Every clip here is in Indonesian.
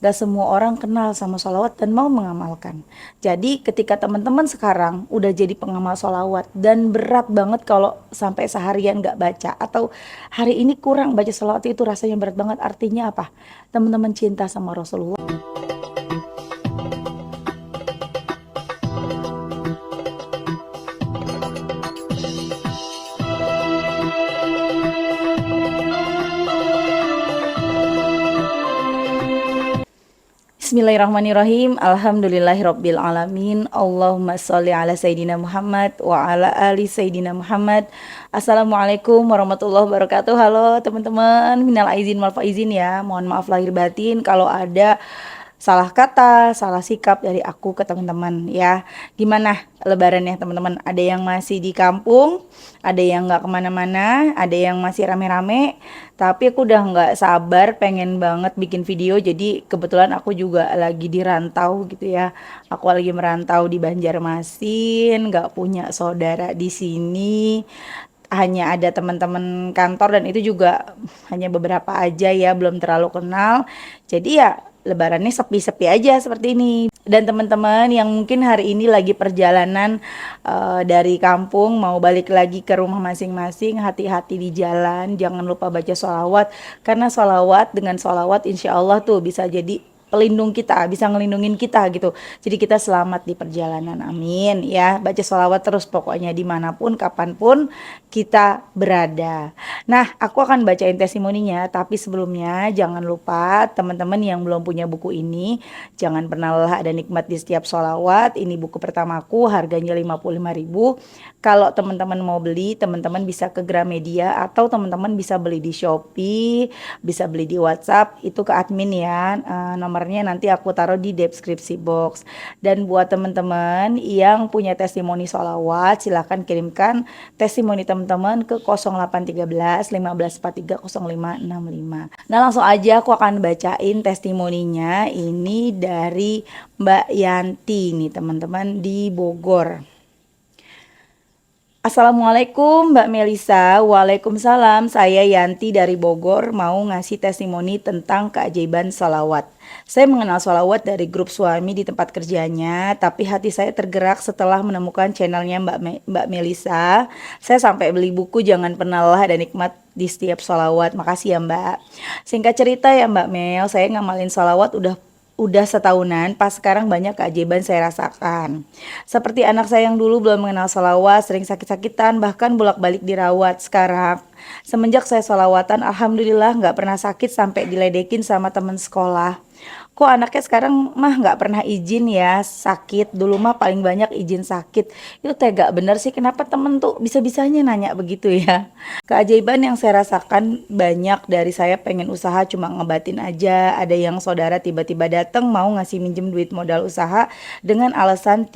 Gak semua orang kenal sama sholawat dan mau mengamalkan. Jadi ketika teman-teman sekarang udah jadi pengamal sholawat dan berat banget kalau sampai seharian gak baca, atau hari ini kurang baca sholawat, itu rasanya berat banget. Artinya apa? Teman-teman cinta sama Rasulullah. Bismillahirrahmanirrahim. Alhamdulillahirabbil alamin. Allahumma sholli ala sayidina Muhammad wa ala ali sayidina Muhammad. Assalamualaikum warahmatullahi wabarakatuh. Halo teman-teman, minal aizin wal faizin ya. Mohon maaf lahir batin kalau ada salah kata, salah sikap dari aku ke teman-teman ya. Gimana lebaran ya teman-teman? Ada yang masih di kampung, ada yang nggak kemana-mana, ada yang masih rame-rame. Tapi aku udah nggak sabar, pengen banget bikin video. Jadi kebetulan aku juga lagi di rantau gitu ya. Aku lagi merantau di Banjarmasin, nggak punya saudara di sini, hanya ada teman-teman kantor dan itu juga hanya beberapa aja ya, belum terlalu kenal. Jadi ya lebarannya sepi-sepi aja seperti ini. Dan teman-teman yang mungkin hari ini lagi perjalanan dari kampung mau balik lagi ke rumah masing-masing, hati-hati di jalan, jangan lupa baca sholawat. Karena sholawat, dengan sholawat insya Allah tuh bisa jadi pelindung kita, bisa ngelindungin kita gitu. Jadi kita selamat di perjalanan, amin ya. Baca sholawat terus pokoknya dimanapun, kapanpun kita berada. Nah, aku akan bacain testimoninya, tapi sebelumnya jangan lupa teman-teman yang belum punya buku ini, jangan pernah lelah ada nikmat di setiap sholawat. Ini buku pertamaku, harganya 55.000. Kalau teman-teman mau beli, teman-teman bisa ke Gramedia atau teman-teman bisa beli di Shopee, bisa beli di WhatsApp, itu ke admin ya. Nomornya nanti aku taruh di deskripsi box. Dan buat teman-teman yang punya testimoni sholawat, silahkan kirimkan testimoni teman-teman ke 0813 1543 0565. Nah, langsung aja aku akan bacain testimoninya. Ini dari Mbak Yanti nih teman-teman di Bogor. Assalamualaikum Mbak Melisa. Waalaikumsalam, saya Yanti dari Bogor, mau ngasih testimoni tentang keajaiban sholawat. Saya mengenal sholawat dari grup suami di tempat kerjanya, tapi hati saya tergerak setelah menemukan channelnya Mbak Melisa. Saya sampai beli buku Jangan Pernah Lelah dan Nikmat di Setiap Sholawat. Makasih ya Mbak. Singkat cerita ya Mbak Mel, saya ngamalin sholawat udah setahunan, pas sekarang banyak keajaiban saya rasakan. Seperti anak saya yang dulu belum mengenal sholawat, sering sakit-sakitan, bahkan bolak-balik dirawat. Sekarang, semenjak saya sholawatan, alhamdulillah nggak pernah sakit sampai diledekin sama teman sekolah. Kok anaknya sekarang mah nggak pernah izin ya sakit, dulu mah paling banyak izin sakit. Itu tega bener sih, kenapa temen tuh bisa-bisanya nanya begitu ya. Keajaiban yang saya rasakan banyak, dari saya pengen usaha cuma ngebatin aja, ada yang saudara tiba-tiba datang mau ngasih minjem duit modal usaha dengan alasan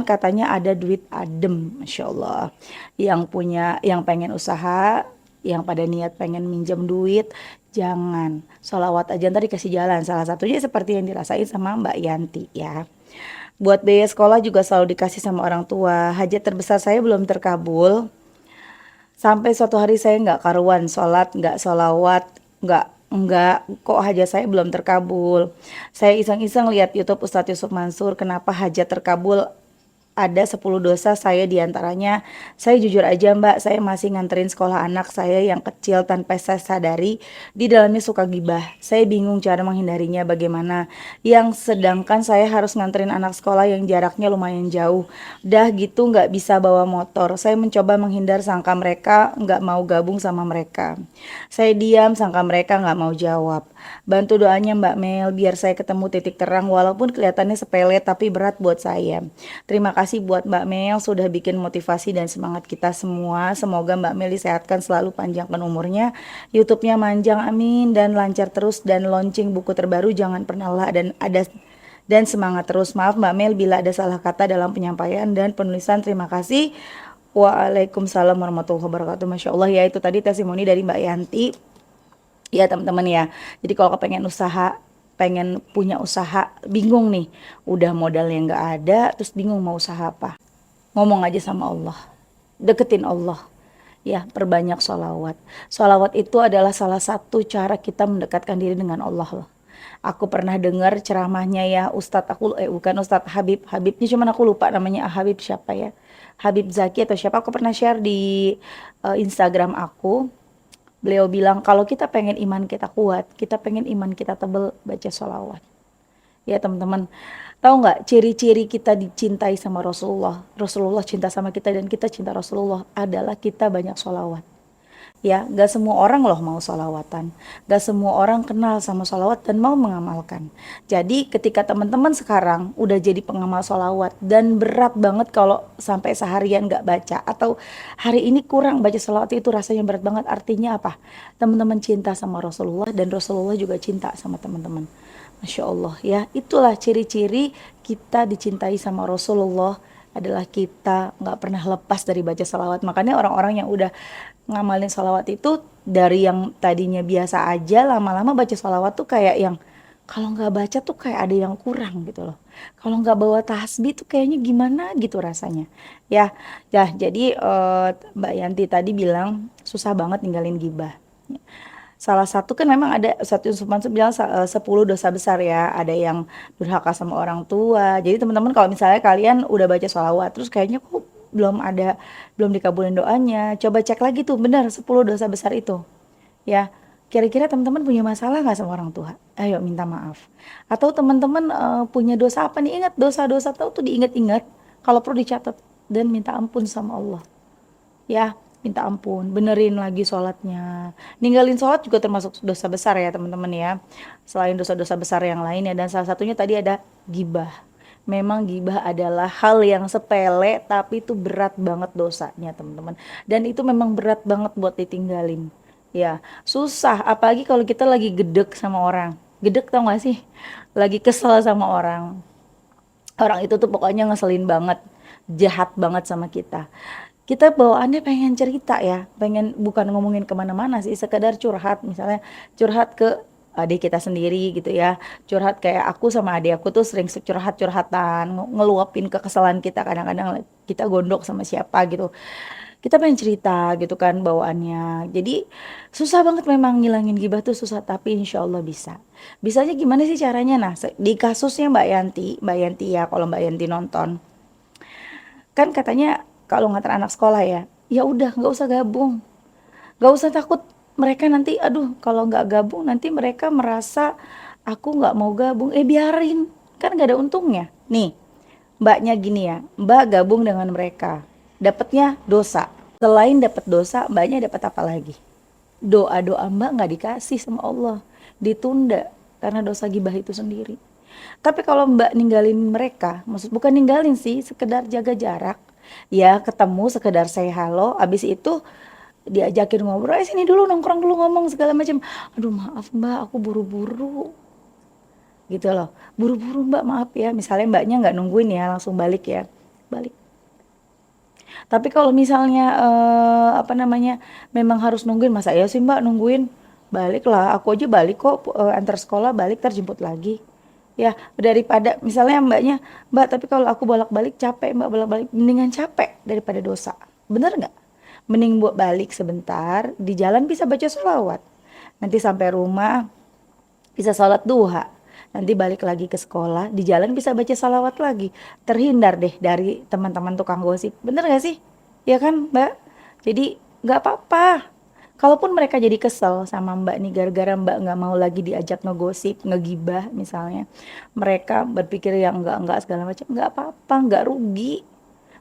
katanya ada duit adem. Masya Allah, yang punya, yang pengen usaha, yang pada niat pengen minjem duit, jangan, sholawat aja ntar dikasih jalan. Salah satunya seperti yang dirasain sama Mbak Yanti ya. Buat biaya sekolah juga selalu dikasih sama orang tua. Hajat terbesar saya belum terkabul, sampai suatu hari saya nggak karuan, sholat, nggak sholawat, nggak, kok hajat saya belum terkabul. Saya iseng-iseng lihat YouTube Ustadz Yusuf Mansur, kenapa hajat terkabul ada 10 dosa saya diantaranya. Saya jujur aja Mbak, saya masih nganterin sekolah anak saya yang kecil tanpa saya sadari di dalamnya suka gibah. Saya bingung cara menghindarinya bagaimana. Yang sedangkan saya harus nganterin anak sekolah yang jaraknya lumayan jauh. Dah gitu nggak bisa bawa motor. Saya mencoba menghindar, sangka mereka nggak mau gabung sama mereka. Saya diam, sangka mereka nggak mau jawab. Bantu doanya Mbak Mel biar saya ketemu titik terang, walaupun kelihatannya sepele tapi berat buat saya. Terima kasih buat Mbak Mel sudah bikin motivasi dan semangat kita semua. Semoga Mbak Mel disehatkan selalu, panjangkan umurnya, YouTube-nya manjang, amin, dan lancar terus, dan launching buku terbaru Jangan Pernah Lelah dan semangat terus. Maaf Mbak Mel bila ada salah kata dalam penyampaian dan penulisan. Terima kasih. Waalaikumsalam warahmatullahi wabarakatuh. Masya Allah ya, itu tadi testimoni dari Mbak Yanti. Ya teman-teman ya, jadi kalau kepengen usaha, pengen punya usaha, bingung nih, udah modalnya nggak ada, terus bingung mau usaha apa, ngomong aja sama Allah, deketin Allah, ya perbanyak sholawat. Sholawat itu adalah salah satu cara kita mendekatkan diri dengan Allah loh. Aku pernah dengar ceramahnya ya Ustadz, bukan Ustadz Habibnya cuman aku lupa namanya, Habib siapa ya, Habib Zaki atau siapa, aku pernah share di Instagram aku. Beliau bilang kalau kita pengen iman kita kuat, kita pengen iman kita tebel, baca sholawat. Ya teman-teman, tahu nggak ciri-ciri kita dicintai sama Rasulullah, Rasulullah cinta sama kita dan kita cinta Rasulullah adalah kita banyak sholawat. Ya, gak semua orang loh mau sholawatan, gak semua orang kenal sama sholawat dan mau mengamalkan. Jadi ketika teman-teman sekarang udah jadi pengamal sholawat dan berat banget kalau sampai seharian gak baca, atau hari ini kurang baca sholawat, itu rasanya berat banget. Artinya apa? Teman-teman cinta sama Rasulullah dan Rasulullah juga cinta sama teman-teman. Masya Allah ya, itulah ciri-ciri kita dicintai sama Rasulullah, adalah kita nggak pernah lepas dari baca salawat. Makanya orang-orang yang udah ngamalin salawat itu, dari yang tadinya biasa aja, lama-lama baca salawat tuh kayak yang kalau nggak baca tuh kayak ada yang kurang gitu loh. Kalau nggak bawa tasbih tuh kayaknya gimana gitu rasanya. Ya, ya jadi Mbak Yanti tadi bilang susah banget ninggalin gibah. Salah satu kan memang ada satu Usman bilang 10 dosa besar ya. Ada yang durhaka sama orang tua. Jadi teman-teman kalau misalnya kalian udah baca sholawat terus kayaknya kok belum dikabulin doanya, coba cek lagi tuh benar 10 dosa besar itu. Ya, kira-kira teman-teman punya masalah nggak sama orang tua? Ayo minta maaf. Atau teman-teman punya dosa apa nih? Ingat dosa-dosa tahu tuh diingat-ingat. Kalau perlu dicatat dan minta ampun sama Allah. Ya, minta ampun, benerin lagi sholatnya. Ninggalin sholat juga termasuk dosa besar ya teman-teman ya. Selain dosa-dosa besar yang lain ya, dan salah satunya tadi ada gibah. Memang gibah adalah hal yang sepele tapi itu berat banget dosanya teman-teman. Dan itu memang berat banget buat ditinggalin. Ya, susah apalagi kalau kita lagi gedek sama orang. Gedek tau gak sih? Lagi kesel sama orang. Orang itu tuh pokoknya ngeselin banget, jahat banget sama kita. Kita bawaannya pengen cerita ya, pengen bukan ngomongin kemana-mana sih, sekedar curhat, misalnya curhat ke adik kita sendiri gitu ya, curhat kayak aku sama adik aku tuh sering curhat-curhatan, ngeluapin kekesalan kita, kadang-kadang kita gondok sama siapa gitu, kita pengen cerita gitu kan bawaannya. Jadi susah banget memang ngilangin gibah tuh susah, tapi insya Allah bisa. Bisanya gimana sih caranya? Nah, di kasusnya Mbak Yanti ya, kalau Mbak Yanti nonton, kan katanya kalau ngantar anak sekolah ya, ya udah nggak usah gabung, nggak usah takut mereka nanti, aduh kalau nggak gabung nanti mereka merasa aku nggak mau gabung, biarin, kan nggak ada untungnya. Nih, mbaknya gini ya, mbak gabung dengan mereka, dapatnya dosa. Selain dapat dosa, mbaknya dapat apa lagi? Doa-doa mbak nggak dikasih sama Allah, ditunda karena dosa gibah itu sendiri. Tapi kalau mbak ninggalin mereka, maksud bukan ninggalin sih, sekedar jaga jarak, ya ketemu sekedar say halo, abis itu diajakin ngobrol, sini dulu nongkrong dulu ngomong segala macam. Aduh maaf mbak, aku buru-buru gitu loh, buru-buru mbak, maaf ya, misalnya mbaknya nggak nungguin ya, langsung balik ya, balik. Tapi kalau misalnya apa namanya, memang harus nungguin, masa ya sih mbak nungguin, balik lah, aku aja balik kok, antar sekolah balik terjemput lagi. Ya daripada misalnya mbaknya, mbak tapi kalau aku bolak-balik capek mbak, bolak-balik mendingan capek daripada dosa, bener nggak? Mending buat balik sebentar, di jalan bisa baca sholawat, nanti sampai rumah bisa sholat duha, nanti balik lagi ke sekolah, di jalan bisa baca salawat lagi, terhindar deh dari teman-teman tukang gosip, bener gak sih? Ya kan mbak? Jadi gak apa-apa kalaupun mereka jadi kesel sama mbak nih, gara-gara mbak gak mau lagi diajak ngegosip, ngegibah misalnya, mereka berpikir yang enggak segala macam, gak apa-apa, gak rugi.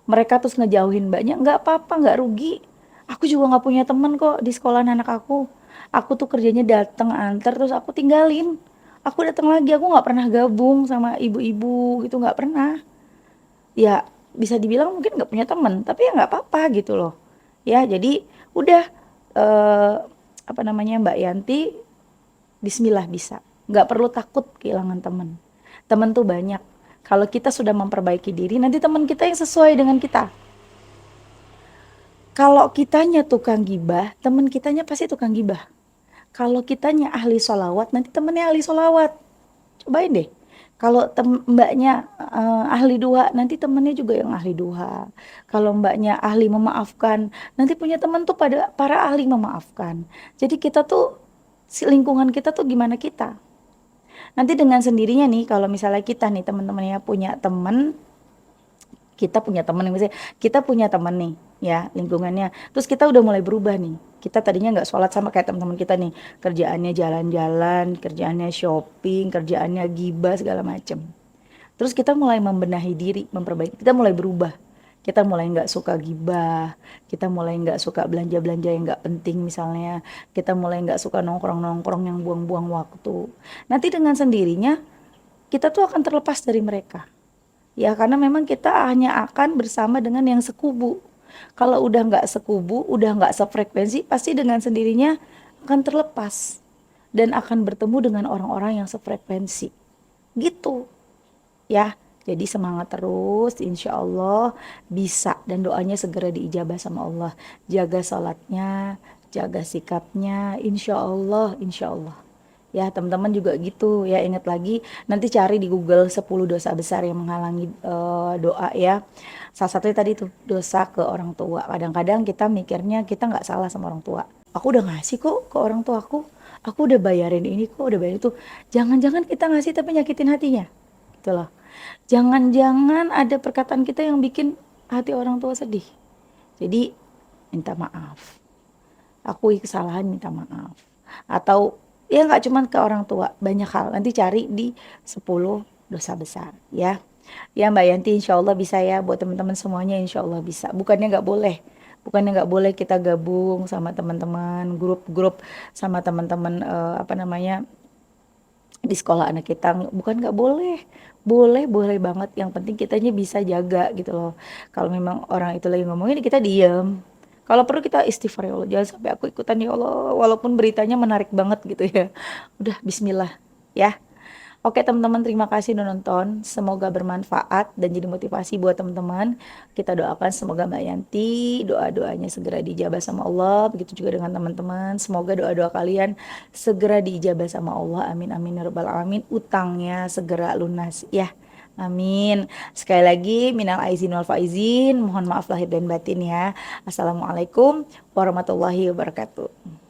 Mereka terus ngejauhin mbaknya, nggak apa-apa, nggak rugi. Aku juga nggak punya teman kok di sekolahan anak aku. Aku tuh kerjanya datang antar terus aku tinggalin. Aku datang lagi, aku nggak pernah gabung sama ibu-ibu gitu, nggak pernah. Ya bisa dibilang mungkin nggak punya teman, tapi ya nggak apa-apa gitu loh. Ya jadi udah, eh, apa namanya, Mbak Yanti, Bismillah bisa. Nggak perlu takut kehilangan teman. Teman tuh banyak. Kalau kita sudah memperbaiki diri, nanti teman kita yang sesuai dengan kita. Kalau kitanya tukang gibah, teman kitanya pasti tukang gibah. Kalau kitanya ahli solawat, nanti temennya ahli solawat. Cobain deh. Kalau mbaknya ahli duha, nanti temennya juga yang ahli duha. Kalau mbaknya ahli memaafkan, nanti punya teman tuh pada para ahli memaafkan. Jadi kita tuh, si lingkungan kita tuh gimana kita? Nanti dengan sendirinya nih kalau misalnya kita nih teman-temannya punya teman, kita punya teman nih, misalnya kita punya teman nih ya lingkungannya, terus kita udah mulai berubah nih, kita tadinya nggak sholat sama kayak teman-teman kita nih, kerjaannya jalan-jalan, kerjaannya shopping, kerjaannya gibah segala macem. Terus kita mulai membenahi diri, memperbaiki, kita mulai berubah. Kita mulai nggak suka gibah, kita mulai nggak suka belanja-belanja yang nggak penting misalnya, kita mulai nggak suka nongkrong-nongkrong yang buang-buang waktu. Nanti dengan sendirinya kita tuh akan terlepas dari mereka. Ya karena memang kita hanya akan bersama dengan yang sekubu. Kalau udah nggak sekubu, udah nggak sefrekuensi, pasti dengan sendirinya akan terlepas dan akan bertemu dengan orang-orang yang sefrekuensi. Gitu ya. Jadi semangat terus, insya Allah bisa dan doanya segera diijabah sama Allah. Jaga salatnya, jaga sikapnya, insya Allah, insya Allah. Ya teman-teman juga gitu ya, ingat lagi nanti cari di Google 10 dosa besar yang menghalangi doa ya. Salah satunya tadi tuh dosa ke orang tua. Kadang-kadang kita mikirnya kita nggak salah sama orang tua. Aku udah ngasih kok ke orang tua aku udah bayarin ini kok, udah bayarin itu. Jangan-jangan kita ngasih tapi nyakitin hatinya, gitu loh. Jangan-jangan ada perkataan kita yang bikin hati orang tua sedih. Jadi minta maaf, akui kesalahan, minta maaf. Atau ya nggak cuman ke orang tua, banyak hal. Nanti cari di 10 dosa besar ya. Ya Mbak Yanti insya Allah bisa ya, buat teman-teman semuanya insya Allah bisa. Bukannya nggak boleh. Bukannya nggak boleh kita gabung sama teman-teman, grup-grup sama teman-teman apa namanya di sekolah anak kita, bukan nggak boleh, boleh boleh banget, yang penting kitanya bisa jaga gitu loh. Kalau memang orang itu lagi ngomongin kita diem, kalau perlu kita istighfar, ya Allah jangan sampai aku ikutan ya Allah, walaupun beritanya menarik banget gitu ya, udah bismillah ya. Oke teman-teman, terima kasih udah nonton. Semoga bermanfaat dan jadi motivasi buat teman-teman. Kita doakan semoga Mbak Yanti doa-doanya segera dijabah sama Allah. Begitu juga dengan teman-teman. Semoga doa-doa kalian segera diijabah sama Allah. Amin amin ya rabbal alamin. Utangnya segera lunas ya. Amin. Sekali lagi minal aizin wal faizin. Mohon maaf lahir dan batin ya. Assalamualaikum warahmatullahi wabarakatuh.